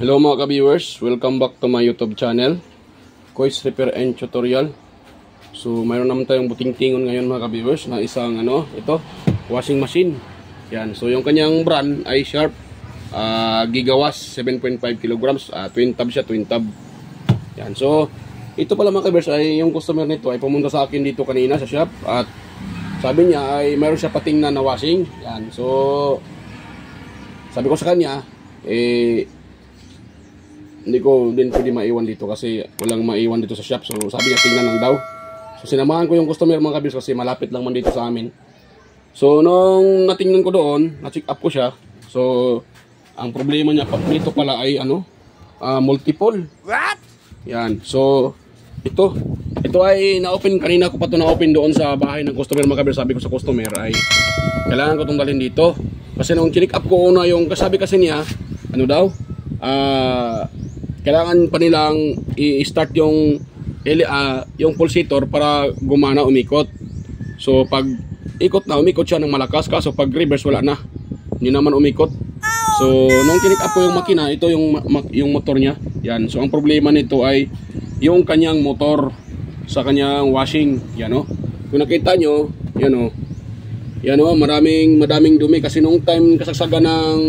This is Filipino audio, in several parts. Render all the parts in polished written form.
Hello mga ka-viewers, welcome back to my YouTube channel, Kois Repair and Tutorial. So mayroon naman tayong buting-tingon ngayon mga ka-viewers na isang ito, washing machine. Yan, so yung kanyang brand ay Sharp Gigawash 7.5 kilograms, twin tab siya, twin tab. Yan, so ito pala mga ka-viewers ay yung customer nito ay pumunta sa akin dito kanina sa shop at sabi niya ay mayroon siya patingnan na washing. Yan, so sabi ko sa kanya hindi ko din pwede maiwan dito kasi walang maiwan dito sa shop. So sabi niya tingnan lang daw. So sinamahan ko yung customer mga kabis kasi malapit lang man dito sa amin. So nung natingnan ko doon, na-check up ko siya. So ang problema niya dito pala ay multiple. What? Yan. So ito ay na-open kanina ko pa to na-open doon sa bahay ng customer mga kabis. Sabi ko sa customer ay kailangan ko itong dalhin dito. Kasi nung check up ko una yung kasabi kasi niya kailangan pa nilang i-start yung pulsator para gumana, umikot. So pag ikot na, umikot siya ng malakas, kaso pag reverse wala na, hindi naman umikot. So nung check up ko yung makina, ito yung motor niya. Yan. So ang problema nito ay yung kanyang motor sa kanyang washing. Yan o. Kung nakita nyo, yan o. Yan o, madaming dumi kasi nung time kasagsagan ng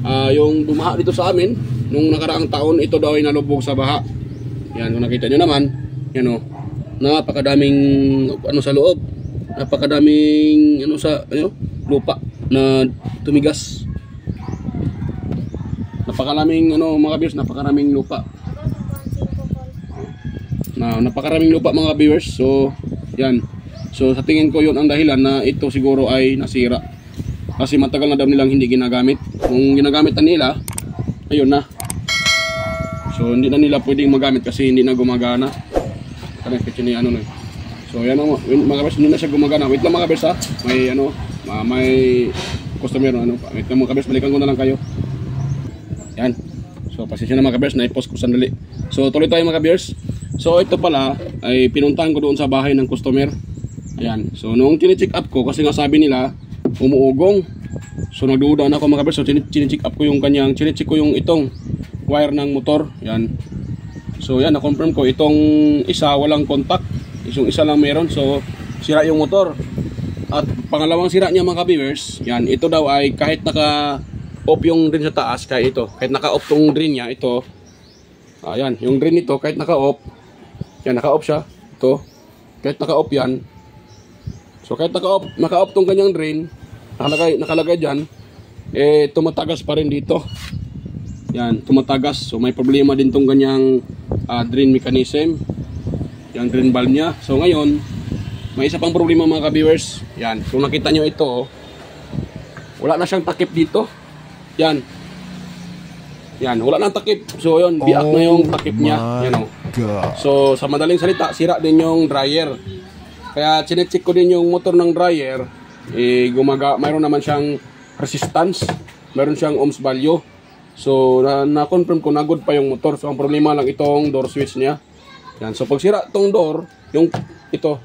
yung bumaha dito sa amin nung nakaraang taon, ito daw ay nalubog sa baha. Yan, kung nakita nyo naman, yan o, napakadaming sa loob, napakadaming lupa na tumigas, napakaraming mga viewers, napakaraming lupa mga viewers. So yan. So sa tingin ko yun ang dahilan na ito siguro ay nasira. Kasi matagal na daw nilang hindi ginagamit. Kung ginagamit na nila, ayun na. So hindi na nila pwedeng magamit kasi hindi na gumagana. So yan mga kabers, hindi na siya gumagana. Wait lang mga kabers ha. May customer wait lang mga kabers, balikan ko na lang kayo. Yan. So pasensya na mga kabers, na-post ko sandali. So tuloy tayo mga kabers. So ito pala ay pinuntahan ko doon sa bahay ng customer. Ayan. So nung chine-check up ko kasi nga sabi nila umuugong. So nagduda na ako mga kabers. So chine-check up ko yung kanyang, chine-check ko yung itong wire ng motor. Yan. So yan, na-confirm ko itong isa walang contact. Yung isa lang meron. So sira yung motor. At pangalawang sira niya mga kabers, yan, ito daw ay kahit naka-off yung drain sa taas, kahit naka-off tong drain niya, ito. Ayan, yung drain nito kahit naka-off. Yan, naka-off siya. Ito. Kahit naka-off yan. So kahit naka-off tong kanyang drain, nakalagay dyan, tumatagas pa rin dito. Yan, tumatagas. So may problema din tong kanyang drain mechanism. Yung drain valve niya. So ngayon, may isa pang problema mga ka-viewers. Yan, kung nakita nyo ito, wala na siyang takip dito. Yan. Yan, wala nang takip. So yun, biak na yung takip niya. Yan o. So sa madaling salita, sira din yung dryer. Kaya chinecheck ko din yung motor ng dryer, mayroon naman siyang resistance, mayroon siyang ohms value. So na-confirm ko na good pa yung motor. So ang problema lang itong door switch niya. Yan. So pag sira itong door, itong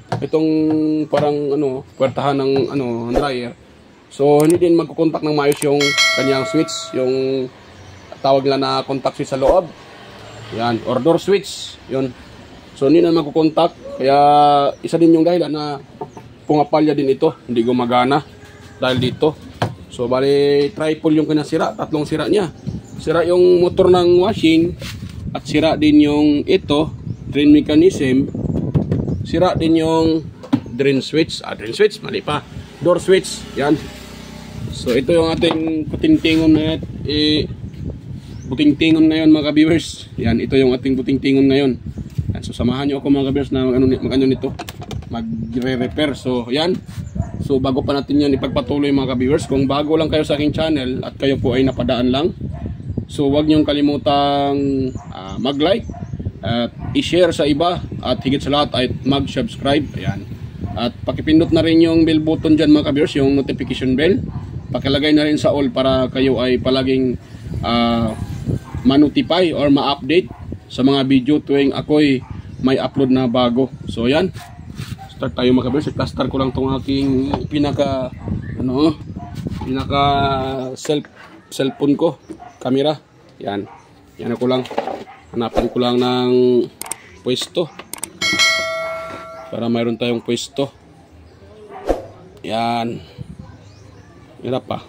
parang puwertahan ng ng dryer. So hindi din magko-contact ng maayos yung kanyang switch, yung tawag nila na contact switch sa loob. Yan, or door switch, yun. So hindi na magko-contact, kaya isa din yung dahilan na pumapalya din ito, hindi gumagana dahil dito. So bali triple yung kanya sira, tatlong sira niya. Sira yung motor ng washing at sira din yung drain mechanism. Sira din yung drain switch, mali pa. Door switch, yan. So ito yung ating buting-tingon na buting-tingon ngayon mga viewers. Yan, ito yung ating buting-tingon ngayon. Yan, so samahan niyo ako mga viewers na magre-repair. So yan. So bago pa natin yan ipagpatuloy mga viewers, kung bago lang kayo sa aking channel at kayo po ay napadaan lang, so huwag niyong kalimutang mag-like at i-share sa iba at higit sa lahat ay mag-subscribe. Ayan. At pakipindot na rin yung bell button dyan mga viewers, yung notification bell. Pakilagay na rin sa all para kayo ay palaging ma-notify or ma-update sa mga video tuwing ako'y may upload na bago. So yan, start tayo mga viewers. I-plaster ko lang tong aking pinaka cellphone ko, camera. Yan. Yan ako lang. Hanapan ko lang ng pwesto. Para mayroon tayong pwesto. Yan. Hirap pa.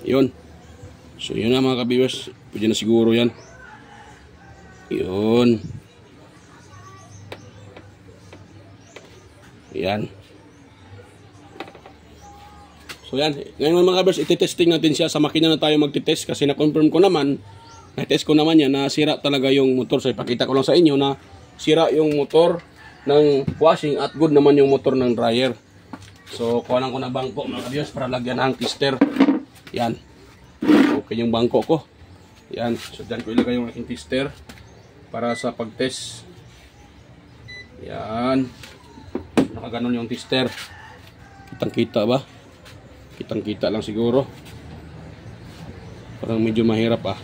Yun. So yun na mga ka-viewers. Pwede na siguro yan. Yun. Yan. So yan. Ngayon mga ka-viewers, ititesting natin siya. Sa makina na tayo magtitest kasi na-confirm ko naman, na-test ko naman yan na sira talaga yung motor. So ipakita ko lang sa inyo na sira yung motor ng washing at good naman yung motor ng dryer. So kuha lang ko na bangko mga ka-viewers para lagyan ang tester. Yan. Okay yung bangko ko. Yan. So dyan ko ilagay yung aking tester para sa pag-test. Yan. Nakaganon yung tester. Kitang-kita ba? Kitang-kita lang siguro. Parang medyo mahirap ah.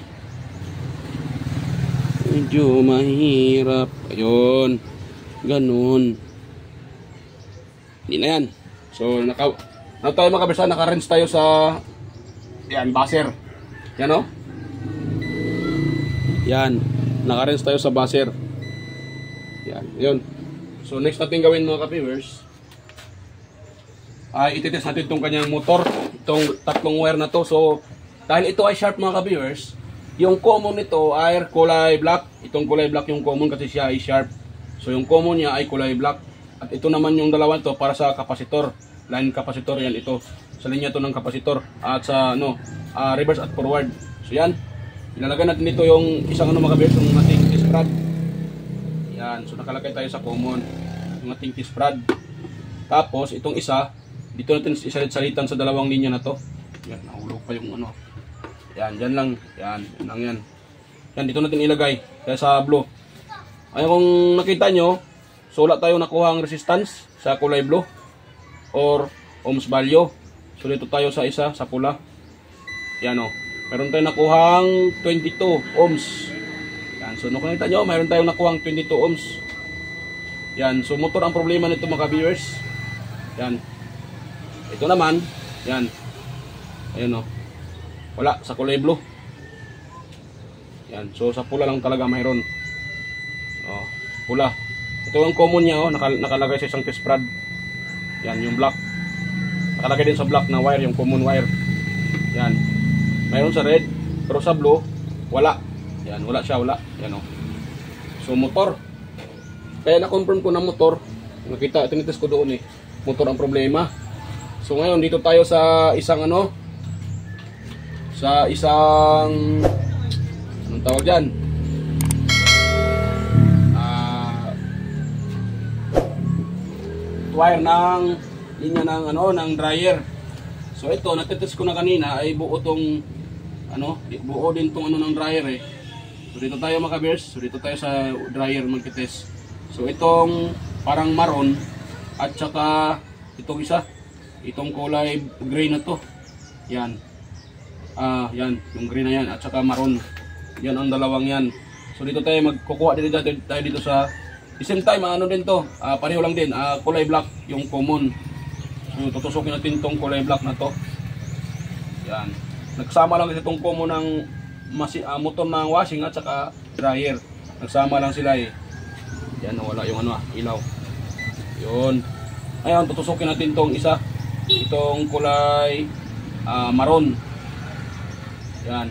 Medyo mahirap. Ayun. Ganon. Hindi na yan. So tayo mga kabisa, naka-rinse tayo sa yan, buzzer. Yan o. Yan. Naka-rinse tayo sa buzzer. Yan. Yun. So next natin gawin mga ka-viewers ay ititest natin itong kanyang motor. Itong tatlong wire na to. So dahil ito ay sharp mga ka-viewers, yung common nito ay kulay black. Itong kulay black yung common kasi siya ay sharp. So yung common niya ay kulay black. At ito naman yung dalawa ito para sa kapasitor. Line kapasitor yan ito. Sa linya to ng kapasitor. At sa reverse at forward. So yan. Ilalagay natin dito yung isang mga ka-viewers, yung ating test rod. Yan. So nakalagay tayo sa common. Yung ating test rod. Tapos itong isa, dito natin isalit-salitan sa dalawang linya na to. Yan. Nahulog pa yung ano. Yan. Dyan lang. Yan. Yan lang yan. Yan. Dito natin ilagay. Kaya sa blue. Ayan kung nakita nyo, so wala tayong nakuha ang resistance sa kulay blue or ohms value. So dito tayo sa isa, sa pula. Yan o. Meron tayong nakuhang 22 ohms. Yan. So kung nakita nyo, meron tayong nakuhang 22 ohms. Yan. So motor ang problema nito mga viewers. Yan. Ito naman, yan. Ayan o. Wala, sa kulay blue. Yan. So sa pula lang talaga mayroon. Oh, pula. Ito yung common niya, oh, nakalagay sa isang test rod. Yan, yung black. Nakalagay din sa black na wire, yung common wire. Yan. Mayroon sa red, pero sa blue, wala. Yan, wala siya, wala. Yan, oh. So, motor. Kaya na-confirm ko na motor. Nakita, tinitest ko doon eh. Motor ang problema. So, ngayon, dito tayo sa isang sa isang, anong tawag dyan? Wire ng linya ng dryer. So ito natitest ko na kanina ay buo tong buo din tong ng dryer eh. So dito tayo mga ka-viewers, so dito tayo sa dryer magte-test. So itong parang maroon at saka itong isa, itong kulay gray na to. Yan. Yan, yung gray na yan at saka maroon. Yan ang dalawang yan. So dito tayo magkukuha din tayo dito sa the same time, din to, pareho lang din, kulay black yung common. So tutusukin natin tong kulay black na to. Yan. Nagsama lang itong common ng motor ng washing at saka dryer. Nagsama lang sila eh. Yan, wala yung ilaw. Yun. Ayun, tutusukin natin tong isa. Itong kulay maroon. Yan.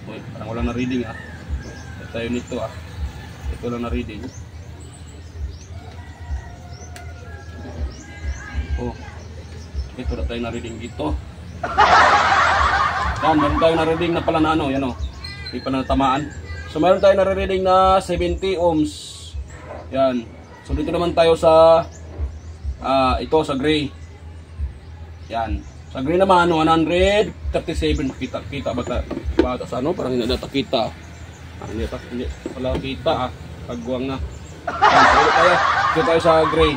Uy, parang wala na reading Ito tayo nito Ito lang na reading. Oh, ito na tayo na-reading dito. Yan, meron tayo na-reading na pala na yan o. Hindi pa natamaan. So, meron tayo na-reading na 70 ohms. Yan. So, dito naman tayo sa, ito sa gray. Yan. Sa gray naman, 137. Kita ba sa parang hindi natakita. Hindi pala kita Pagguang na. Yan, dito tayo sa gray.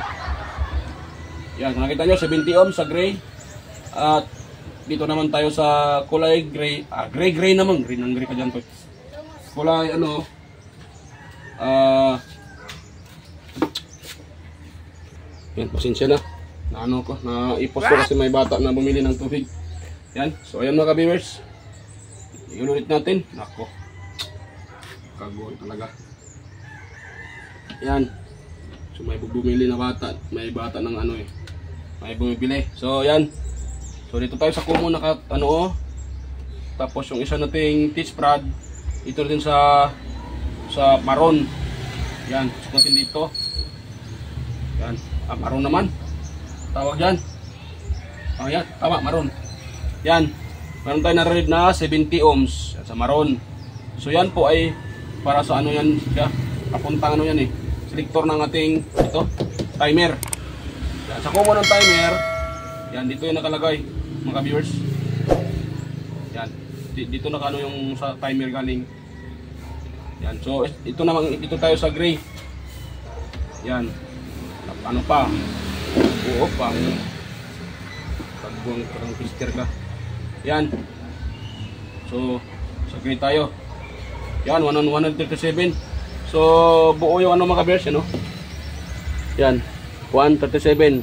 Yan, nakita nyo, 70 ohms sa gray. At dito naman tayo sa kulay gray. Gray naman. Green ang gray ka dyan. Kulay yan, pasensya na. Na ano ko, na ipos ko kasi may bata na bumili ng tubig. Yan. So ayan mga ka-viewers. Iulit natin. Nako. Kagoy talaga. Yan. So may bumili na bata. May bata ng ano eh. May bumibili. So yan. So dito tayo sa kumo naka ano oh. Tapos yung isa nating teach prod. Ito din sa maroon. Yan. So natin dito. Yan. Maroon naman. Tawag yan. Oh yan. Tama. Maroon. Yan. Meron tayo na-read na 70 ohms sa maroon. So yan po ay para sa ano yan. Papuntang ano yan eh. Selector ng ating ito, timer. Yan. Sa kumo ng timer. Yan. Dito yung nakalagay mga viewers. Yan. Dito na ano yung sa timer galing. Yan. So ito naman. Ito tayo sa gray. Yan. Ano pa? Oo pa. Pagbuang parang pister ka. Yan. So, sagay tayo. Yan, 137. So, buo yung ano mga ka-viewers, ano? Yan, 137.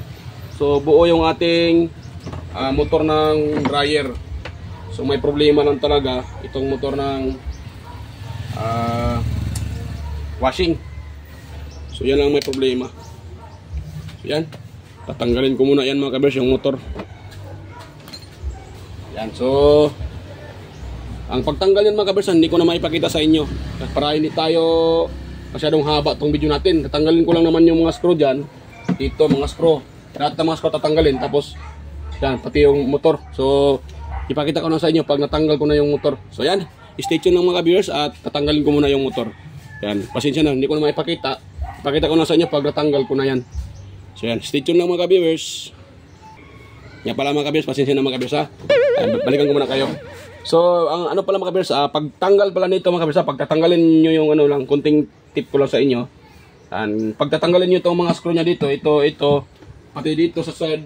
So, buo yung ating motor ng dryer. So, may problema lang talaga itong motor ng washing. So, yan lang may problema. So, yan. Tatanggalin ko muna yan mga ka-viewers, yung motor. Yan, so ang pagtanggal yan mga kabersan, hindi ko na maipakita sa inyo para hindi tayo masyadong haba itong video natin. Tatanggalin ko lang naman yung mga screw dyan. Dito mga screw, lahat ng mga screw tatanggalin. Tapos yan, pati yung motor. So ipakita ko na sa inyo pag natanggal ko na yung motor. So yan, stay tuned lang mga viewers at tatanggalin ko muna yung motor. Yan, pasensya na, hindi ko na maipakita. Ipakita ko na sa inyo pag natanggal ko na yan. So yan, stay tuned lang mga viewers. Yan pala mga ka-viewers, pasensya na mga ka-viewers ha. Balikan ko muna kayo. So, ang ano pala mga ka-viewers, pagtanggal pala nito mga ka-viewers, pagtatanggalin nyo yung ano lang, kunting tip ko lang sa inyo. Pagtatanggalin nyo itong mga screw nya dito, ito, pati dito sa side,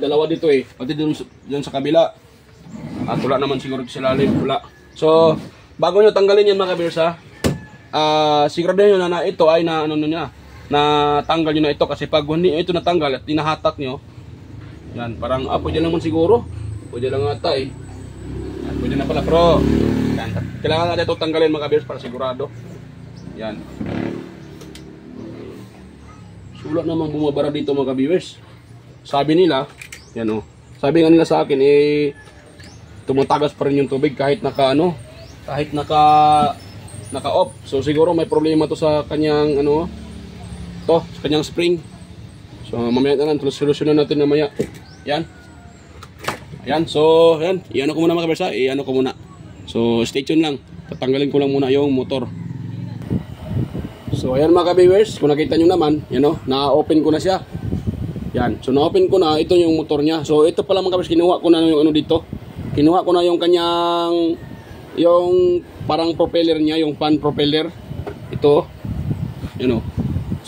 dalawa dito eh, pati dun sa kabila. At wala naman siguro sa lalim, wala. So, bago nyo tanggalin yan mga ka-viewers ha, siguraduhin nyo na ito ay na ano nyo na tanggal nyo na ito kasi pag hindi ito natanggal at tinahatak nyo, yan, parang pwede naman siguro. Pwede lang ata eh. Yan, pwede na pala pero yan, kailangan natin ito tanggalin mga ka-viewers para sigurado. Yan. Sulat naman bumabara dito mga ka-viewers. Sabi nila, yan o. Sabi nga nila sa akin eh tumatagas pa rin yung tubig kahit naka ano, kahit naka off. So siguro may problema to sa kanyang ano, to, sa kanyang spring. So mamaya na lang, solusyonan natin mamaya. Yan. Ayan, so yan, iano ko muna mga kabersa, iano ko muna. So stay tuned lang. Tatanggalin ko lang muna yung motor. So ayan mga ka-viewers, kung nakita nyo naman, yan o, na-open ko na siya. Yan, so na-open ko na, ito yung motor niya. So ito pala mga ka-viewers, kinuha ko na yung ano dito. Kinuha ko na yung kanyang, yung parang propeller niya, yung fan propeller. Ito, yan o.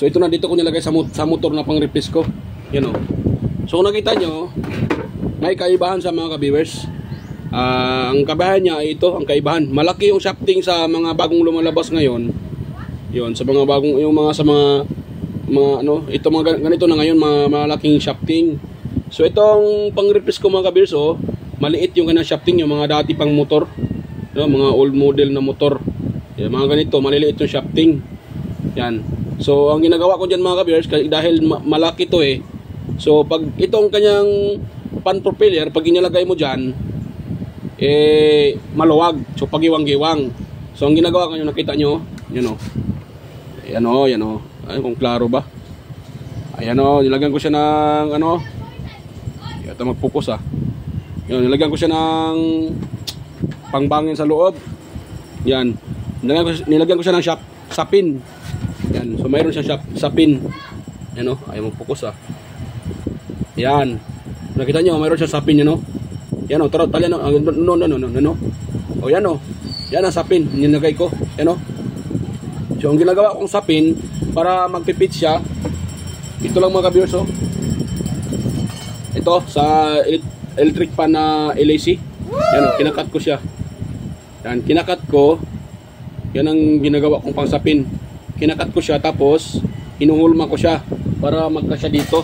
So ito na dito ko nilagay sa motor na pang replace ko. Yan o. So kung nakita nyo, may kaibahan sa mga ka-viewers. Ang kaibahan niya ay ito, ang kaibahan. Malaki yung shafting sa mga bagong lumalabas ngayon. Yun, sa mga bagong, yung mga sa mga ano, ito mga ganito na ngayon, malaking shafting. So itong pang-replace ko mga ka-viewers, oh, maliit yung kanyang shafting, yung mga dati pang motor. Yung mga old model na motor. Yung mga ganito, maliliit yung shafting. Yan. So ang ginagawa ko dyan mga ka-viewers, dahil malaki to eh. So pag itong kanyang pan propeller, pag inilagay mo dyan, eh maluwag. So pag iwang-giwang. So ang ginagawa ko, nakita nyo, yun o. Ayan o, yan o. Ay, kung klaro ba. Ayan o, nilagyan ko siya ng ano. Ito mag-focus ah. Yun, nilagyan ko siya ng pangbangin sa loob. Yan. Nilagyan ko siya ng sapin. Yan. So mayroon siya sapin. Yan o, ayaw mag-focus ah. Yan. Nakita nyo, mayroon siya sapin yan o. Yan o, tara, tali no. No. O yan o. Yan ang sapin, nilagay ko. Yan o. So ang ginagawa kong sapin para magpipit siya, ito lang mga ka-viewers o. Ito sa electric pan na LAC. Yan o, kinakat ko siya. Yan, kinakat ko. Yan ang ginagawa kong pang sapin. Kinakat ko siya tapos hinuhulma ko siya para magkasya dito.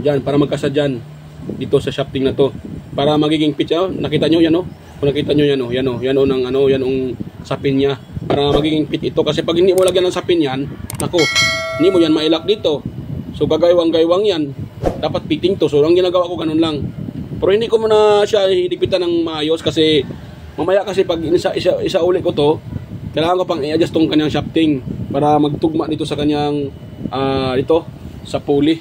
Diyan, para magkasa dyan. Dito sa shafting na to. Para magiging pitch, nakita nyo yan, Kung nakita nyo yan, yan ng yan ang sapin niya. Para magiging pitch ito. Kasi pag hindi mo lagyan ng sapin yan, nako, hindi mo yan mailak dito. So, gagaywang-gaywang yan. Dapat fitting to. So, ang ginagawa ko, ganun lang. Pero hindi ko muna siya higpitan ng maayos kasi mamaya kasi pag isa uli ko to, kailangan ko pang i-adjust tong kanyang shafting para magtugma dito sa kanyang ito sa pulley.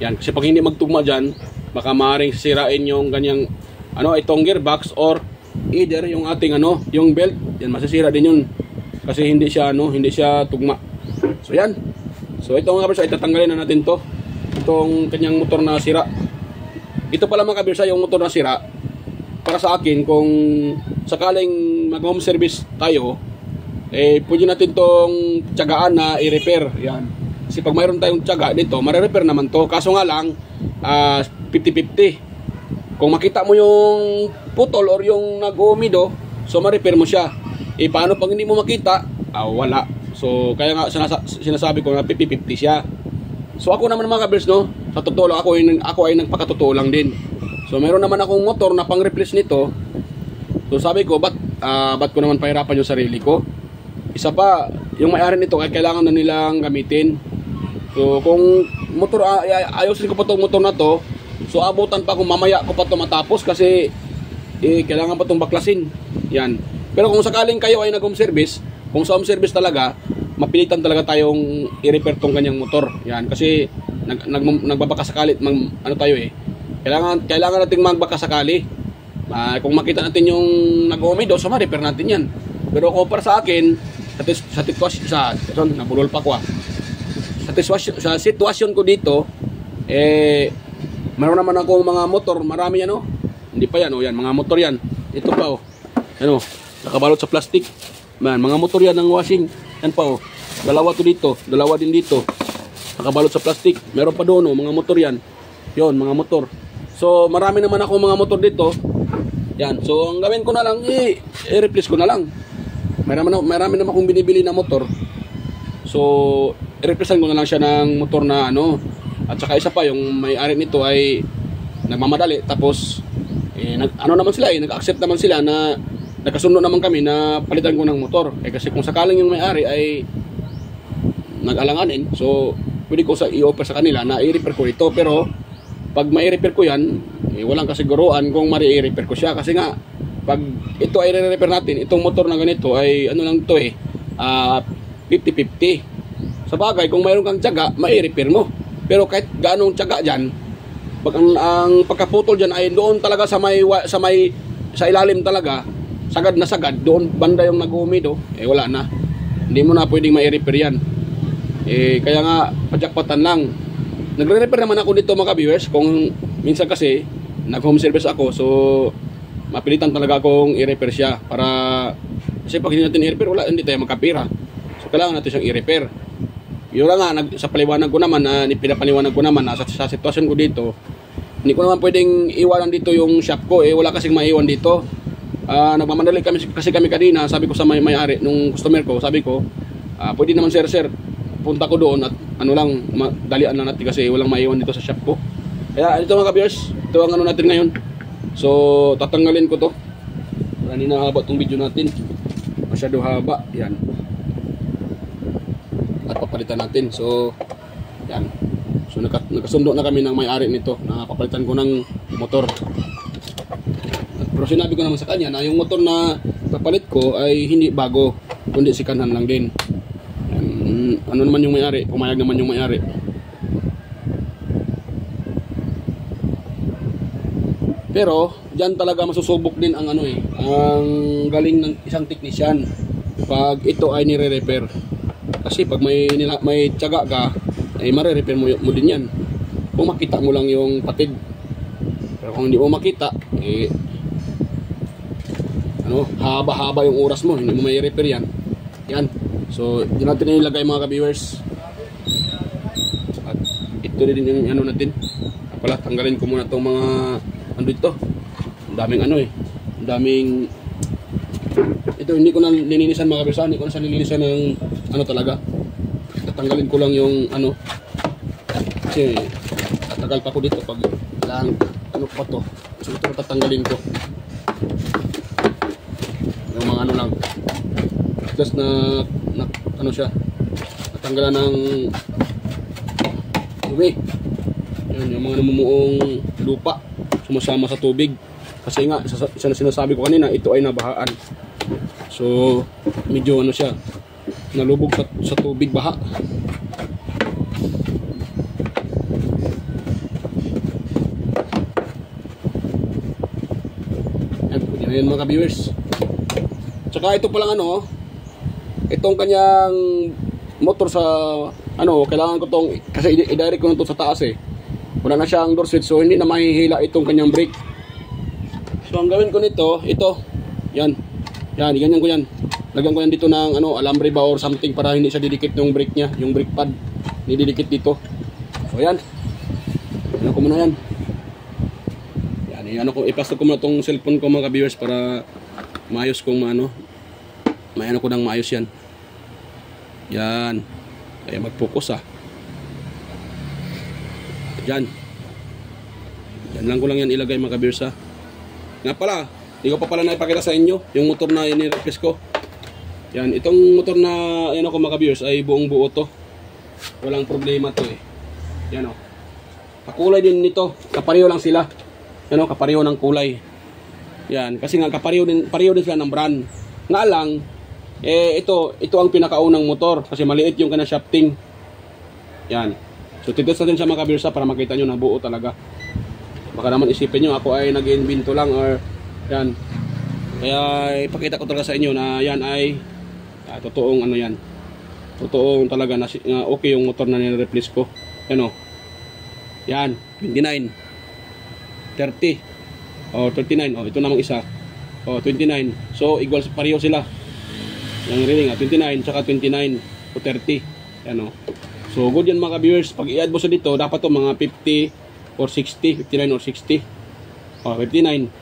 Yan, kasi pag hindi magtugma diyan, baka maaring sirain yung kanyang itong gearbox or either yung ating yung belt, yan masisira din yun. Kasi hindi siya tugma. So yan. So ito mga kabirsa, itatanggalin na natin to. Itong kanyang motor na sira. Ito pala mga kabirsa, yung motor na sira. Para sa akin, kung sakaling mag-home service tayo, pwede natin tong tiyagaan na i-repair. Yan. Kasi pag mayroon tayong tiyaga dito, mare-repair naman to. Kaso nga lang, 50-50. Kung makita mo yung putol or yung nag-umido, so ma-repair mo siya. Paano pag hindi mo makita? Wala. So, kaya nga sinasabi ko na 50-50 siya. So, ako naman mga kabers, sa totoo lang, ako ay nagpakatotoo lang din. So, mayroon naman akong motor na pang-replace nito. So, sabi ko, ba't ko naman pahirapan yung sarili ko? Isa pa, yung may-ari nito ay kailangan na nilang gamitin. So, kung motor, ayusin ko pa itong motor na to, so, abutan pa kung mamaya ko pa ito matapos kasi kailangan pa itong baklasin. Yan. Pero kung sakaling kayo ay nag-home service, kung sa home service talaga, mapilitan talaga tayong i-repair tong kanyang motor. Yan, kasi nagbabakasakali, tayo kailangan nating magbakasakali. Kung makita natin yung nag-umido, so ma-repair natin yan. Pero kung para sa akin, nabulol pa ko sa sitwasyon ko dito, meron naman akong mga motor, marami yan hindi pa yan, yan, mga motor yan. Ito pa nakabalot sa plastic. Mga motor yan ng washing. Yan pa dalawa to dito, dalawa din dito. Nakabalot sa plastic. Meron pa doon mga motor yan. Yon, mga motor. So marami naman ako mga motor dito. Yan. So ang gawin ko na lang, i-replace ko na lang. Marami naman akong binibili na motor. So i-replacean ko na lang siya ng motor na At saka isa pa, yung may-ari nito ay nagmamadali. Tapos naman sila nag-accept naman sila na nagkasundo naman kami na palitan ko ng motor. Kasi kung sakaling yung may-ari ay nag-alanganin, so pwede ko i-offer sa kanila na i-repair ko ito. Pero pag mai-repair ko yan, walang kasiguruan kung mari-repair ko siya. Kasi nga, pag ito ay re-repair natin, itong motor na ganito ay lang to 50-50. Sa bagay, kung mayroon kang tiyaga, mai-repair mo. Pero kahit gaanong tiyaga dyan, pag ang pagkaputol dyan ay doon talaga sa ilalim talaga, sagad na sagad, doon banda yung nag-umido, wala na. Hindi mo na pwedeng mai-repair yan. Kaya nga, pajakpatan lang. Nagre-repair naman ako dito mga viewers, kung minsan kasi, nag-home service ako, so mapilitan talaga akong i-repair siya. Kasi pag hindi natin i-repair, hindi tayo magkapira. So kailangan natin siyang i-repair. Yun lang nga, sa paliwanag ko naman, pinapaliwanag ko naman, sa sitwasyon ko dito, hindi ko naman pwedeng iwanan dito yung shop ko, wala kasing maiwan dito. Nagmamadali kasi kami kanina, sabi ko sa may-ari nung customer ko, sabi ko, pwede naman sir, punta ko doon at dalian lang natin kasi walang maiwan dito sa shop ko. Kaya ito mga ka-viewers, ito ang natin ngayon. So tatanggalin ko to. Hindi na haba itong video natin, masyado haba. Yan, at papalitan natin. So yan, so nagkasundo na kami ng may-ari nito na papalitan ko ng motor. Pero sinabi ko naman sa kanya na yung motor na papalit ko ay hindi bago, kundi sikanhan lang din. Ano naman yung may-ari, pumayag naman yung may-ari. Pero diyan talaga masusubok din ang ang galing ng isang technician pag ito ay nire-repair. Kasi pag may tiyaga ka, ay mare-repair mo din yan. Kung makita mo lang yung patid. Pero kung hindi mo makita, haba-haba yung oras mo, hindi mo may repair yan. Yan. So, yun natin ilagay mga ka-viewers. At ito din yung natin. Pala, tanggalin ko muna itong mga dito. Ang daming ang daming ito, hindi ko na lininisan mga ka-viewers. Hindi ko na nilinisan ng talaga. Tatanggalin ko lang yung kasi matagal pa ko dito pag lang ano pa to. So ito tatanggalin ko. Yung mga ano lang. Just na ano siya. Natanggalan ng dumi. Yan, yung mga namumuong lupa sumasama sa tubig. Kasi nga, sinasabi ko kanina, ito ay nabahaan. So, medyo ano siya, nalubog sa tubig baha. Yan mga viewers. Tsaka ito palang ano, itong kanyang motor sa ano, kailangan ko tong kasi i-direct ko na to sa taas eh. Wala na siyang door switch, so hindi na mahihila itong kanyang brake. So ang gawin ko nito, ito. Yan. Yan, ganyan ko yan. Lagyan ko yan dito ng ano, alambre ba or something para hindi siya didikit yung brake niya, yung brake pad. Hindi didikit dito. So yan. Ano ko muna yan. Yan, ano ko, ipasok ko muna tong cellphone ko mga viewers para maayos kong ano. May ano ko nang maayos yan. Yan. Kaya mag-focus ah. Yan. Yan lang ko lang yan ilagay mga viewers ha. Nga pala, hindi ko pa pala naipakita sa inyo yung motor na inirepis ko. Yan, itong motor na yan ako mga viewers ay buong buo to. Walang problema to eh. Yan o. Kakulay din nito, kapareho lang sila. Yan o, kapareho ng kulay. Yan, kasi nga kapareho din sila ng brand. Nga lang, ito ang pinakaunang motor kasi maliit yung kanya shafting. Yan. So titest natin siya mga viewers para makita nyo na buo talaga. Baka naman isipin nyo ako ay nag-invento lang or yan. Kaya ipakita ko talaga sa inyo na yan ay totoong ano yan. Totoong talaga na okay yung motor na nire-replace ko. Yan o. Yan, 29. 30. O 39. O ito namang isa. O 29. So equal pareho sila. Yung reading 29 tsaka 29 o 30. Yan o. So good yan mga viewers. Pag i-add mo sa dito, dapat to mga 50 or 60, 59 or 60. Oh, 59.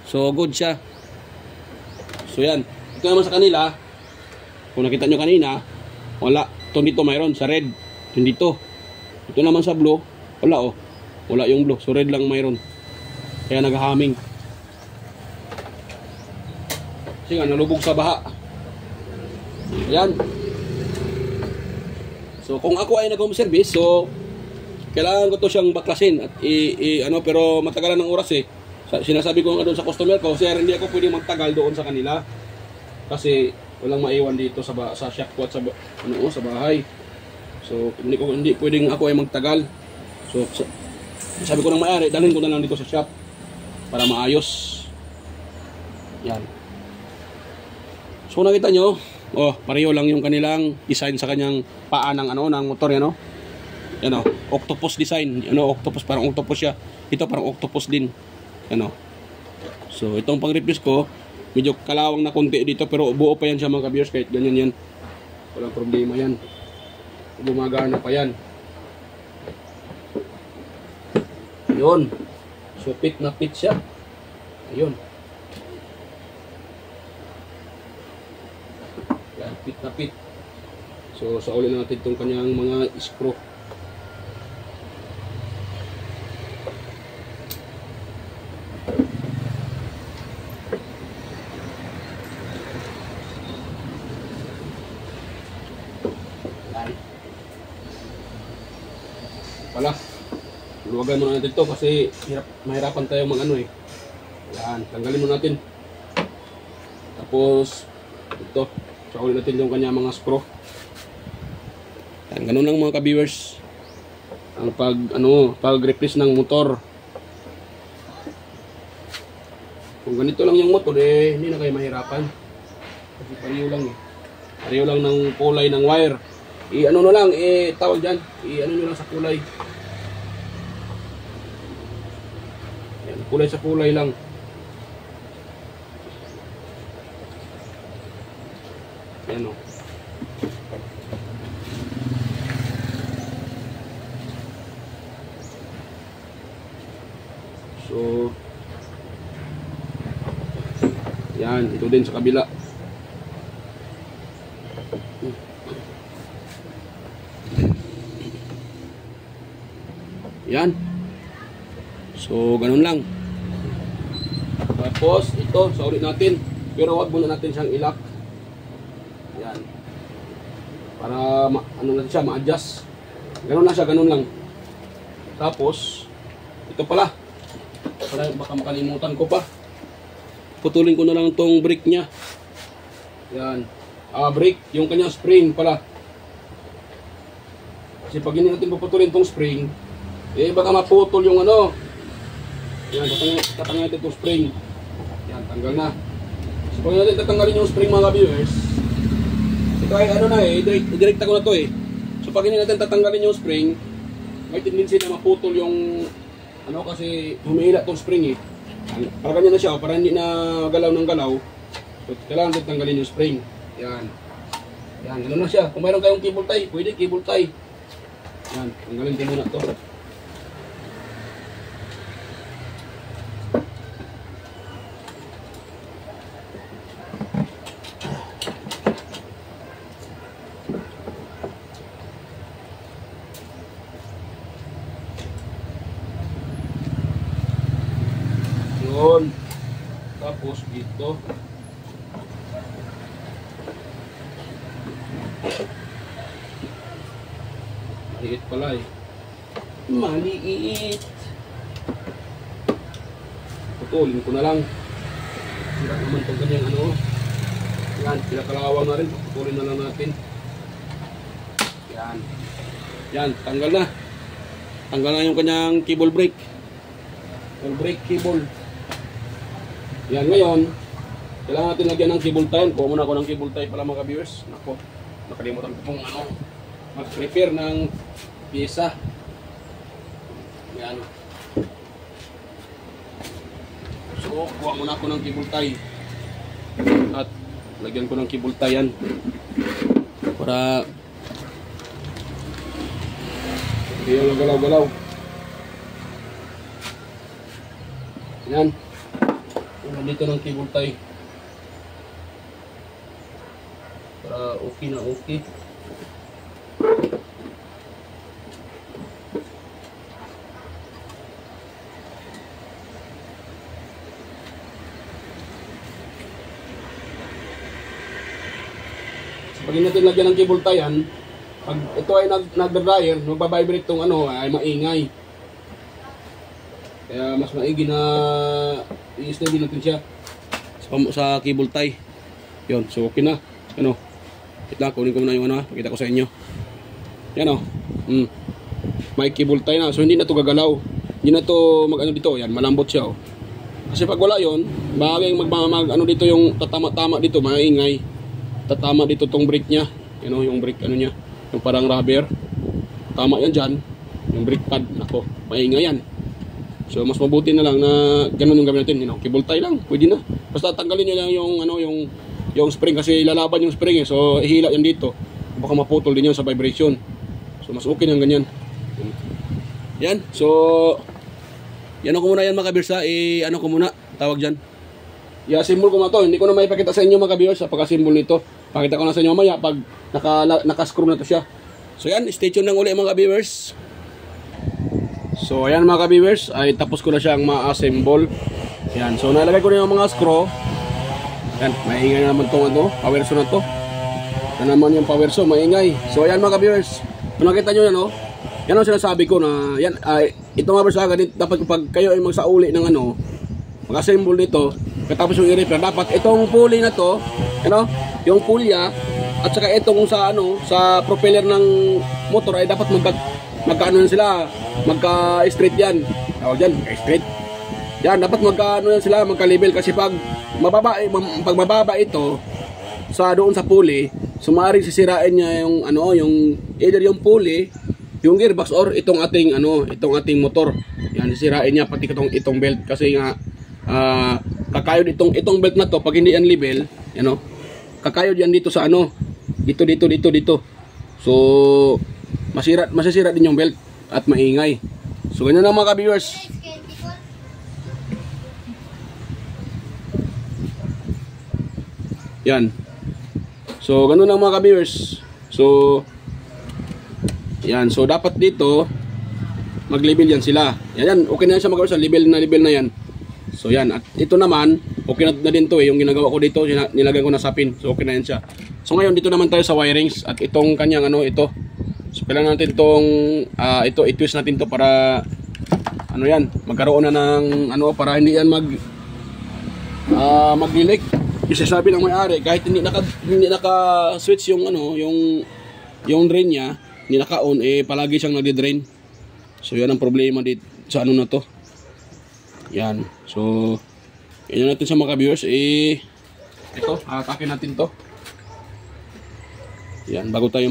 So good siya. So yan. Ito naman sa kanila, kung nakita nyo kanina, wala. Ito dito mayroon sa red. Ito dito. Ito naman sa blue, wala oh. Wala yung blue. So red lang mayroon. Kaya naghahaming. Kasi nga nalubog sa baha. Ayan. So kung ako ay nag-home service, so kailangan ko to siyang baklasin at ano, pero matagalan ng oras eh. Sinasabi ko nga doon sa customer ko, sir, hindi ako pwedeng magtagal doon sa kanila kasi walang maiwan dito sa shop ko at sa bahay. So hindi pwedeng ako ay magtagal. So sabi ko nang may-ari, dalhin ko na lang dito sa shop para maayos. Yan. So nakita nyo, oh, pareho lang yung kanilang design sa kanyang paa ng ano, ng motor yan, oh. Yan o, octopus design. Ano, octopus, parang octopus siya. Ito parang octopus din. Yan o. So, itong pang-replace ko, medyo kalawang na konti dito, pero buo pa yan siya mga viewers, kahit ganyan yan. Walang problema yan. Gumagana pa yan. Ayun. So, fit na fit siya. Ayun. Yan, fit na fit. So, saulin natin itong kanyang mga screw. Wala. Luwagan muna natin ito kasi mahirapan tayo mag ano eh. Yan, tanggalin muna natin. Tapos ito, saulin natin yung kanya mga screw. Yan, ganun lang mga ka-viewers. Ang pag-replace ng motor. Kung ganito lang yung motor eh, hindi na kayo mahirapan. Kasi pareho lang eh. Pareho lang ng kulay ng wire. I-ano na lang, tawag dyan. I-ano nyo lang sa kulay. Yan, kulay sa kulay lang. Yan o. So, yan, ito din sa kabila. Yan. So, ganun lang. Tapos, ito, sa ulit natin. Pero wag muna natin siyang ilak. Yan. Para, ano natin siya, ma-adjust. Ganun lang siya, ganun lang. Tapos, ito pala. Para baka makalimutan ko pa. Putulin ko na lang tong brake niya. Yan. Brake, yung kanyang spring pala. Kasi pag hindi natin puputulin tong spring, eh baka maputol yung ano. Yan, tatanggalin natin itong spring. Yan, tanggal na. So, pag natin tatanggalin yung spring mga viewers, ito ay ano na eh, direkta ko na to eh. So, pag hindi natin tatanggalin yung spring, may tendency na maputol yung ano kasi humihila itong spring eh. Para ganyan na siya, para hindi na galaw ng galaw. So, kailangan natin tanggalin yung spring. Yan. Yan, gano'n na siya. Kung mayroon kayong cable tie, pwede cable tie. Yan, tanggalin din muna ito. Yun. Tapos dito. Maliit pala eh. Maliit. Putulin ko na lang. Sira naman itong kanyang ano. Yan, pinakalawang na rin. Putulin na lang natin. Yan. Yan, tanggal na. Tanggal na yung kanyang cable brake. Cable brake cable. Yan, ngayon, kailangan natin lagyan ng cable tie. Kuha muna ako ng cable tie pala mga viewers. Nako, nakalimutan ko pong ano, mag-prepare ng pyesa. Yan. So, kuha muna ako ng cable tie. At lagyan ko ng cable tie yan. Para hindi yung galaw-galaw. Yan. Dito ng cable tie para okay na okay. So, pag natin lagyan ng cable tie yan, pag ito ay nag-dryer, magbabibrate itong ano ay maingay. Kaya mas maigi na i-steady natin siya sa cable tie. Yun, so okay na. Ano? Kita, kunin ko muna yung ano, pakita ko sa inyo. Yan o. May cable tie na. So hindi na to gagalaw. Hindi na to mag-ano dito. Yan, malambot siya o. Kasi pag wala yun, bagay ano dito yung tatama-tama dito, maingay. Tatama dito tong brake niya. Yan o, yung brake ano niya. Yung parang rubber. Tama yan dyan. Yung brake pad. Nako, maingay yan. So mas mabuti na lang na ganun yung gawin natin, you know, cable tie lang, pwede na. Basta tanggalin niyo lang yung ano, yung spring kasi lalaban yung spring eh. So ihila yan dito. Baka maputol din 'yon sa vibration. So mas okay nang ganyan. Yan. So yan ako muna yan mga kabirsa, ano ko muna tawag diyan. I-assemble ko na to. Hindi ko na maipakita sa inyo mga kabirsa pagka-assemble nito. Pakita ko na sa inyo mamaya pag naka-screw na to siya. So yan, stay tuned lang uli mga kabirsa. So ayan mga ka-viewers, ay tapos ko na siyang ma-assemble. Yan, so nalagay ko na yung mga screw. Yan, maingay na naman itong ano, power saw na to. Yan naman yung power saw, maingay. So ayan mga ka-viewers, kung nakita nyo yan o, yan ang sinasabi ko na, yan, ito mga viewers, dapat kapag kayo ay magsauli ng ano, mag-assemble nito, katapos yung i-repair, dapat itong pulley na to, ano, yung pulya, at saka itong sa ano, sa propeller ng motor ay dapat magkaano sila, magka-straight yan. Tawag dyan, straight. Yan, dapat magkaano yan sila, magka-level. Kasi pag mababa ito, sa doon sa pulley, sumari sisirain niya yung, ano, yung, either yung pulley, yung gearbox, or itong ating, ano, itong ating motor. Yan, sisirain niya, pati itong belt. Kasi nga, kakayod itong belt na to, pag hindi yan level, ano, kakayod yan dito sa, ano, dito. So, masisira din yung belt at maingay. So ganyan lang mga ka-viewers. Yan. So ganun lang mga ka-viewers. So yan, so dapat dito mag-level yan sila. Yan, okay na yan siya mga kabers, level na yan. So yan, at ito naman, okay na din to yung ginagawa ko dito, nilagay ko na sa pin. So okay na yan siya. So ngayon dito naman tayo sa wirings at itong kanyang ito. So kailangan natin itong i-twist natin to para yan, magkaroon na ng para hindi yan mag-leak. Kasi sabi ng may-ari, kahit hindi naka-switch yung yung drain niya, hindi naka-on, palagi siyang nagde-drain. So yan ang problema dito sa na to. Yan. So yan natin sa mga viewers, ito, atakin natin to. Yan, bago tayo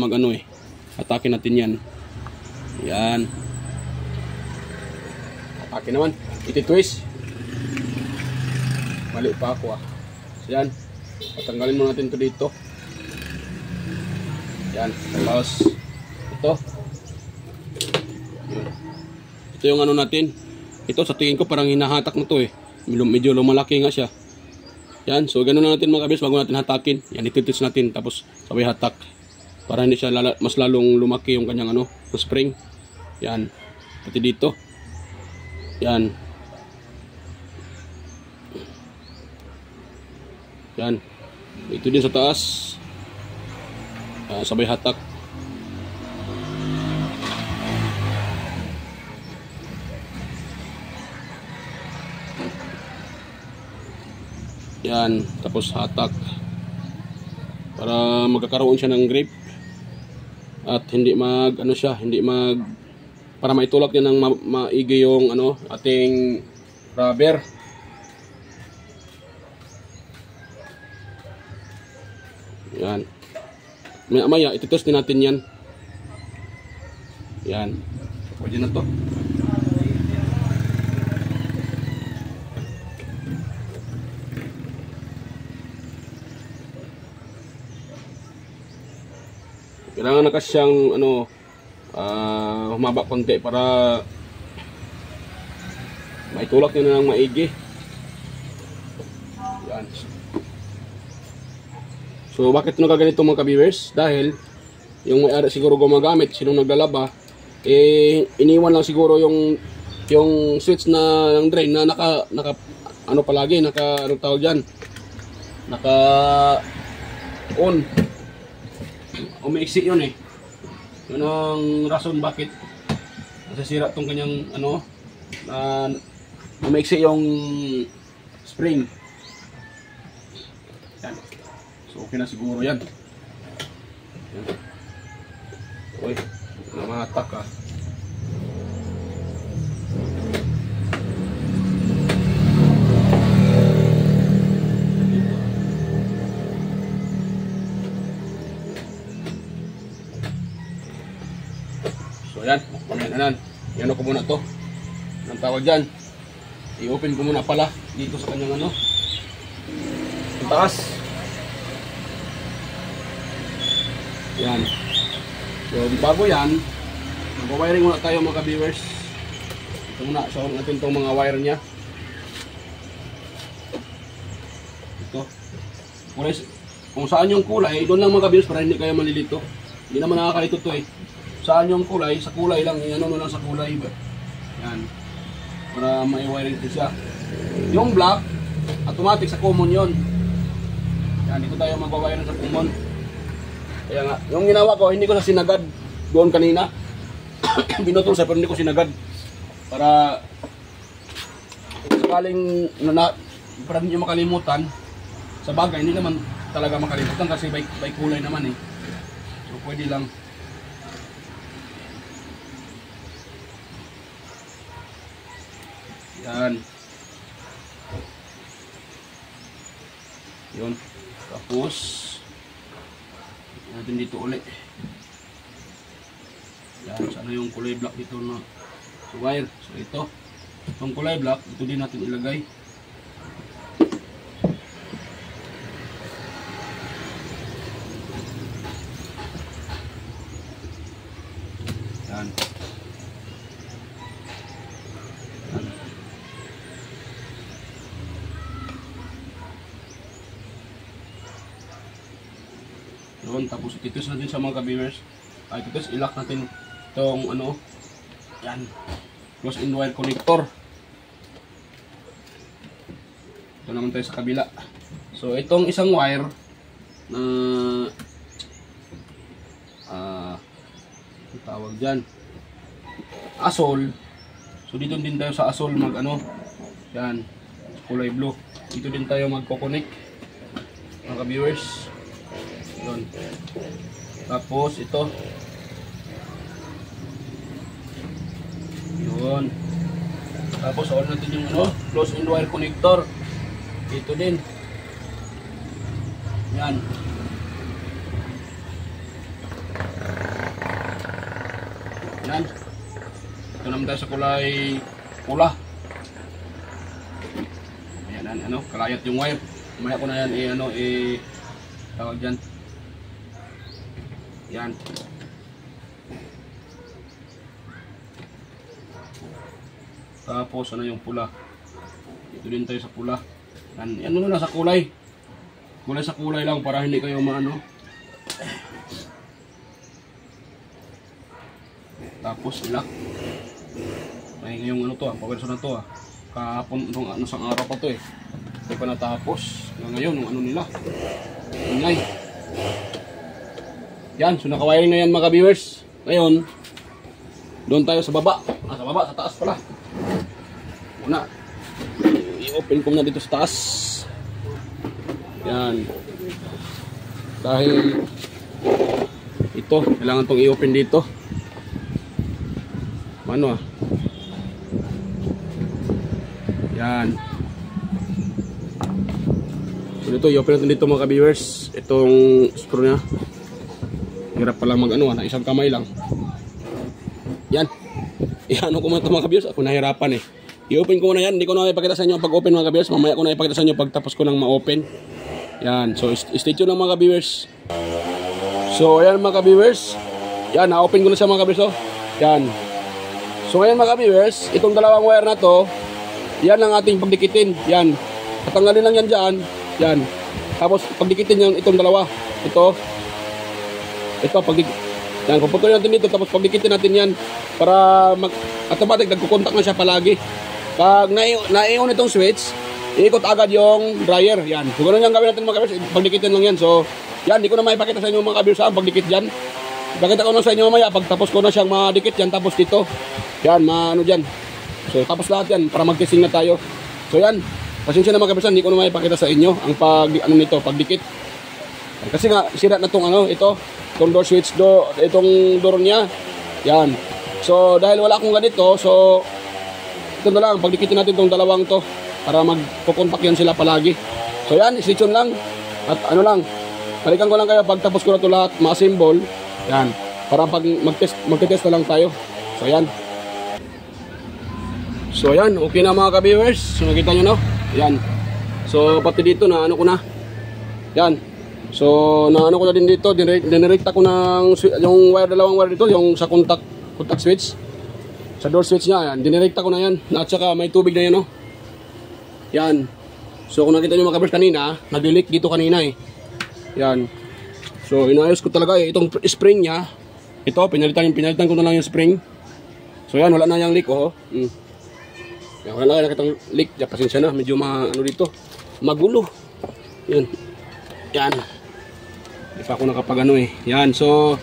atakin natin yan. Yan. Atakin naman, iti-twist. Mali pa ako So yan, patanggalin mo natin to dito. Yan, tapos ito. Ito yung natin. Ito sa tingin ko parang hinahatak na to medyo lumalaki nga siya. Yan, so ganun na natin mga kabis bago natin hatakin. Yan, ititis natin tapos sabay hatak. Para hindi siya mas lalong lumaki yung kanyang spring. Yan, pati dito. Yan. Yan. Ito din sa taas. Sabay hatak. Yan, tapos hatak para magkakaroon siya ng grip at hindi para maitulak niya ng maigi yung ating rubber. Yan. Maya ititest din natin yan. Yan. Pwede na to. Kailangan na kasyang humaba konti para maitulak nyo na ng maigi. Yan. So bakit nagaganito mga ka-viewers? Dahil yung may-ari siguro gumagamit, sinong naglalaba, iniwan lang siguro yung switch ng drain na naka palagi, anong tawag dyan? Naka on. Umiiksi yun Yun ang rason bakit nasasira tong kanyang umiiksi yung spring. Yan. So okay na siguro yan. Yan. Uy, namahatak ka. So yan, pamilyanan. Yan ko muna to. Anong tawag dyan? I-open ko muna pala dito sa kanyang ang taas. Yan. So bago yan, mag-wiring muna tayo mga ka-viewers. Ito muna, show natin itong mga wire nya. Ito. Kung saan yung kulay, doon lang mga ka-viewers para hindi kayo malilito. Hindi naman nakakalito to Saan yung kulay? Sa kulay lang, lang sa kulay. Yan. Para may wiring ito siya. Yung black, automatic sa common yon. Yan, dito tayo magwa-wiring sa common. Kaya nga, yung ginawa ko, hindi ko sa sinagad doon kanina. Binutol sa pero hindi ko sinagad. Para sakaling para hindi nyo makalimutan, sa bagay, hindi naman talaga makalimutan kasi by kulay naman So pwede lang. Yan. Yun. Tapos natin dito ulit. Yan. Sana yung kulay black dito na wire. So ito. Itong kulay black, ito din natin ilagay. Yan. Yun, tapos ititis natin sa mga ka-viewers. Ititis, ilock natin itong yan. close-in wire connector. Ito naman tayo sa kabila. So itong isang wire na ang tawag dyan, asol. So dito din tayo sa asol mag ano, yan, kulay blue. Dito din tayo magko-connect mga viewers. Yun. Tapos ito. Yun. Tapos on natin yung ano, close-in wire connector. Dito din. Yan. Yan. Ito naman tayo sa kulay pula. Ayan, ano, kalayat yung wire. Mamaya ko na yan, tawag dyan. Yan. Tapos, ano yung pula. Dito din tayo sa pula. Yan, ano na sa kulay. Kulay sa kulay lang para hindi kayo maano. Tapos ilak. May ngayong ano to, power na to kahapon nung ano sang araw pa to Hindi pa natapos. Ngayon nung ano nila. Ingay. Yan, so nakawiring na yan mga viewers. Ngayon, doon tayo sa baba. Sa baba, sa taas pala. Una, i-open ko na dito sa taas. Yan. Dahil ito, kailangan itong i-open dito. Ano yan. So dito, i-open natin dito mga viewers. Itong screw niya. Hirap pala mag ano, na isang kamay lang. Yan. Iano ko mga viewers, ako nahirapan I-open ko na yan. Hindi ko na ipakita sa inyo ang pag-open mga viewers. Mamaya ko na ipakita sa inyo pagtapos ko nang ma-open. Yan. So stay tuned lang mga viewers. So ayan mga viewers. Yan, na-open ko na siya mga viewers. Yan. So ngayon mga viewers, itong dalawang wire na to, yan ang ating pagdikitin. Yan. Tatanggalin lang yan dyan. Yan. Tapos pagdikitin yung itong dalawa. Ito pagdikit. Yan, puputulin natin dito tapos pagdikitin natin yan para automatic nagkukontak na siya palagi. Pag naion itong switch, iikot agad yung dryer. Yan. So ganoon yung gawin natin mga viewers, pagdikitin lang yan. So yan, di ko na maipakita sa inyo mga viewers ang pagdikit dyan. Ipakita ko na sa inyo mamaya pagtapos ko na siyang madikit yan tapos dito. Yan, ano dyan. So tapos lahat yan para mag-testing na tayo. So yan, pasensya na mga viewers, hindi ko na maipakita sa inyo ang pagdikit. Kasi nga sira na tong itong door switch itong door niya. Yan. So dahil wala akong ganito, so ito na lang, pagdikitin natin tong dalawang to para magko-contact yan sila palagi. So yan, stay tuned lang. At ano lang, balikan ko lang kayo pagtapos ko na ito lahat, ma-assemble. Yan, para pag magte-test na lang tayo. So yan. So yan, okay na mga ka-viewers. So nakita nyo no? Yan. So pati dito na ano ko na. Yan. So na ano ko na din dito, dinirekta ko ng yung wire, dalawang wire dito, yung sa contact switch. Sa door switch niya, yan. Dinirekta ko na yan. At saka may tubig na yan no. Yan. So kung nakita nyo mga ka-viewers kanina, nag-leak dito kanina Yan. So inayos ko talaga itong spring niya. Ito, pinalitan ko na lang yung spring. So yan, wala na yung leak Yan, wala na nakitang leak. Ya, pasensya na, medyo ano dito, magulo. Yan. Yan. Hindi pa ako nakapag Yan, so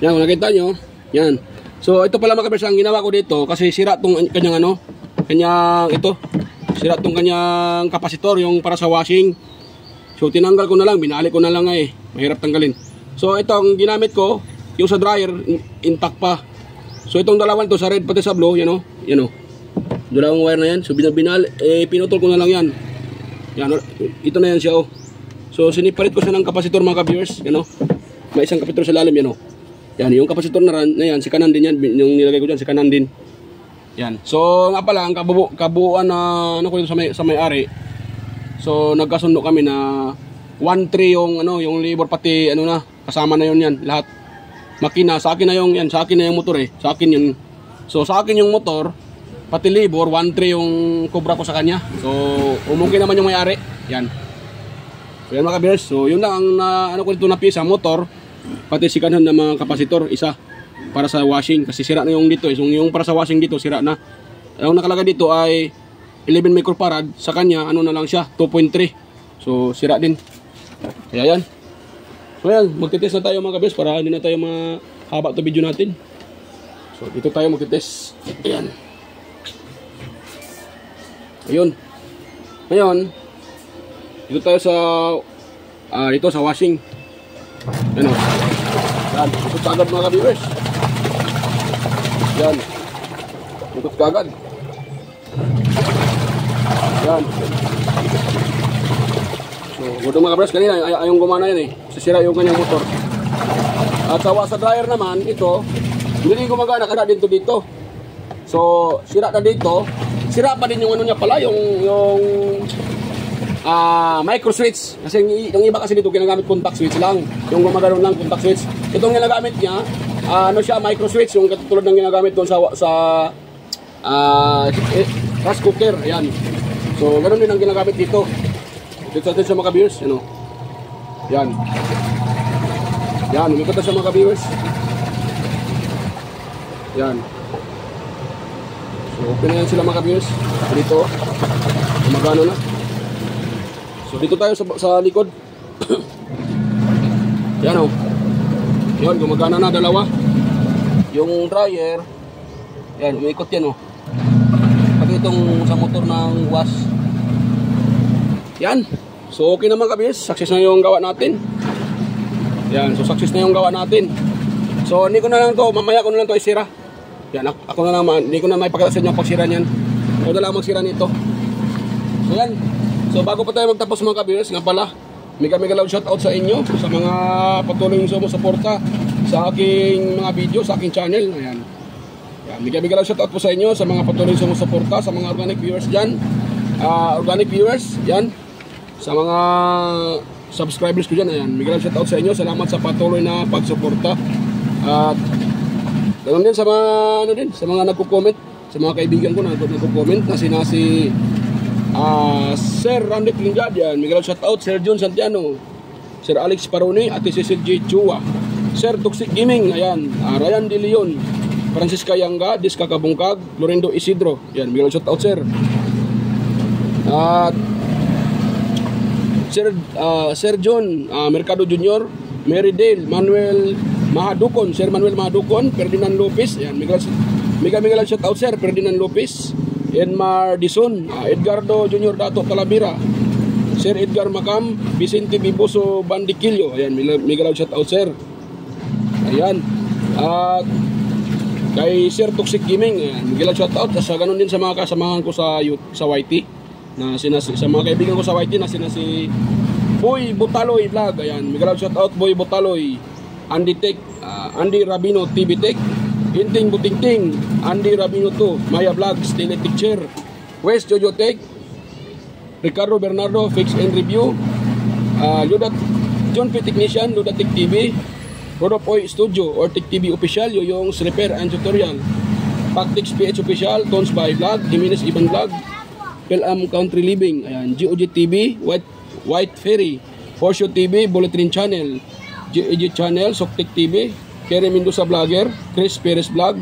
yan, kung nakita nyo, yan. So ito pala mga ka-viewers, ang ginawa ko dito kasi sira tong kanyang sira tong kanyang kapasitor, yung para sa washing. So tinanggal ko na lang, binalik ko na lang mahirap tanggalin. So ito ang ginamit ko, yung sa dryer intact pa. So itong dalawang to sa red pati sa blue, yan dalawang wire na yan. So pinutol ko na lang yan. Yan, ito na yan siya So sinipalit ko siya ng kapasitor mga ka-viewers, May isang kapasitor sa lalim Yan, yung kapasitor na yan, si kanan din yan, yung nilagay ko diyan si kanan din. Yan. So nga pala ang kabuuan na ko dito sa may-ari. So nagkasundo kami na 1-3 yung labor pati kasama na yan lahat. Makina sa akin na yung sa akin na yung motor Sa akin yun. So sa akin yung motor pati labor 1-3 yung cobra ko sa kanya. So umungkin naman yung may-ari. Yan. So yan mga ka-viewers. So yun lang ang ko dito na pisa motor pati si kanan na mga kapasitor isa. para sa washing kasi sira na yung dito yung para sa washing dito sira na. Ang nakalagay dito ay 11 microfarad, sa kanya ano na lang siya 2.3. So sira din. Kaya yan. So yan, magtitest na tayo mga kabiyos para hindi na tayo mahaba to video natin. So dito tayo magtitest. Ayan. Ayun. Ngayon, dito tayo sa dito sa washing. Ano? Yan, ikot ka agad mga ka-viewers. Yan. Ikot ka agad. Yan. So, gudong mga ka-viewers, kanina ayong gumana yan eh. Sisira yung kanyang motor. At sa dryer naman, ito, hindi gumagana kada dito. So, sira na dito. Sira pa din yung ano niya pala, yung micro switch. Kasi yung iba kasi dito ginagamit contact switch lang. Yung gumagano lang contact switch. Itong ginagamit niya, ano siya, micro switch, yung katulad ng ginagamit doon sa rice cooker. Ayan. So, ganoon din ang ginagamit dito. Dito natin sa mga viewers, ano. Yan. Yan, umikot na sa mga viewers. Yan. So, open na yan sila mga viewers. Dito, gumagano na. So dito tayo sa likod. Yan o. Yan, gumagana na dalawa. Yung dryer, yan, umikot yan o. Pati itong sa motor ng wash. Yan. So okay naman kabis. Success na yung gawa natin. Yan, so success na yung gawa natin. So hindi ko na lang to, mamaya ko na lang to isira. Yan, ako na lang, hindi ko na may pakita sa inyo pagsira niyan. Ako na lang magsira nito. So yan. So bago pa tayo magtapos mga ka-viewers, nga pala, mega loud shoutout sa inyo sa mga patuloy yung sumusuporta sa aking mga video, sa aking channel. Ayan. Yan, mega loud shoutout po sa inyo sa mga patuloy yung sumusuporta, sa mga organic viewers dyan. Organic viewers, yan. Sa mga subscribers ko dyan, ayan. Mega loud shoutout sa inyo. Salamat sa patuloy na pagsuporta. At ganoon din sa mga, sa mga nagko-comment, sa mga kaibigan ko na nagko-comment na si Sir Randy Klingad, yan, Miguel shoutout, Sir John Santiano, Sir Alex Paroni, Ate Cecil J. Chua, Sir Toxic Gaming, ayan, Ryan De Leon, Francisca Yanga, Diska Kabungkag, Lorendo Isidro, yan, Miguel shoutout sir. At Sir John Mercado Jr., Mary Dale, Manuel Mahadukon, Sir Manuel Mahadukon, Ferdinand Lopez, yan, Miguel shoutout sir, Ferdinand Lopez, Enmar Dison, Edgardo Junior Dato Talavera, Sir Edgar Macam, Vicente Biboso Bandiquillo, ayan, mega shout out sir. Ayan. At kay Sir Toxic Gaming, ayan, mega shout out. Sa ganun din sa mga kasamahan ko sa YT, na sa mga kaibigan ko sa YT na si Boy Botaloy Vlog, ayan, mega shout out Boy Botaloy, Andy Tech, Andy Rabino TV Tech, Hinting Butingting, Andy Rabino 2, Maya Vlogs, Teletecture, West Jojo Tech, Ricardo Bernardo, Fix and Review, John P. Technician, Luda Tech TV, Rodopoy Studio or Tech TV Official, Yoyong's Repair and Tutorial, Pactix PH Official, Tons by Vlog, Jimenez Iban Vlog, Pelam Country Living, ayan, GOG TV, White Ferry, Porsche TV, Bulletin Channel, GEG Channel, Soktek TV, Kerry Mendoza Vlogger, Chris Perez Vlog,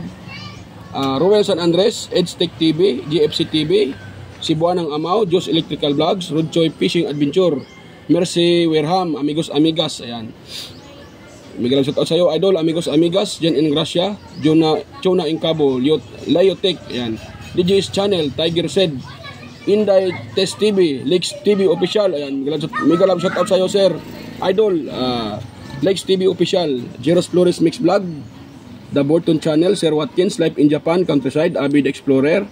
Roel San Andres, EdTech TV, GFC TV, Cebuanang Amaw, Jos Electrical Vlogs, Rodchoy Fishing Adventure, Mercy Werham, Amigos Amigas, ayan. Miguel shout out sa iyo, Idol, Amigos Amigas, Jen Ingracia, Chona Incabo, Liotech, ayan. DJ's Channel, Tiger Said, Inday Test TV, Lex TV Official, ayan. Miguel shout out sa iyo, sir. Idol, Lex TV Official, Jeros Flores Mix Vlog, The Borton Channel, Sir Watkins, Life in Japan, Countryside, Avid Explorer,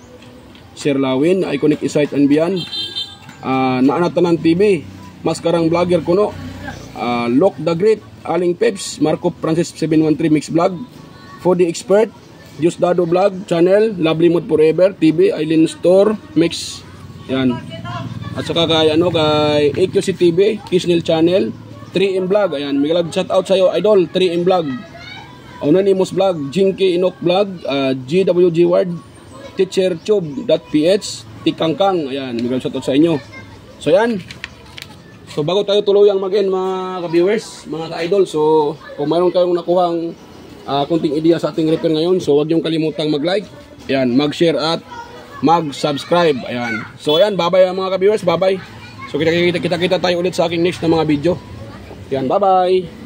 Sir Lawin, Iconic Insight and Beyond, Naanatanan TV, Maskarang Vlogger Kuno, Lok the Great, Aling Peps, Marco Francis 713 Mix Vlog, Foodie Expert, Diosdado Vlog Channel, Lovely Mood Forever TV, Eileen Store Mix, yan. At saka kay AQC TV, Kisnil Channel, 3M Vlog, ayan, Miguel shout out sa iyo, Idol, 3M Vlog, Anonymous Vlog, Jinky Inok Vlog, GWG Ward, TeacherTube.ph, Tikangkang, ayan, Miguel shout out sa inyo. So yan. So bago tayo tuluyang mag-end mga ka-viewers, mga ka-idol, so kung mayroon kayong nakuhang kunting idea sa ating repair ngayon. So huwag niyong kalimutang mag-like, ayan, mag-share at mag-subscribe. Ayan. So ayan, bye-bye mga ka-viewers, bye-bye. So kita tayo ulit sa aking next na mga video. Ayan, bye-bye.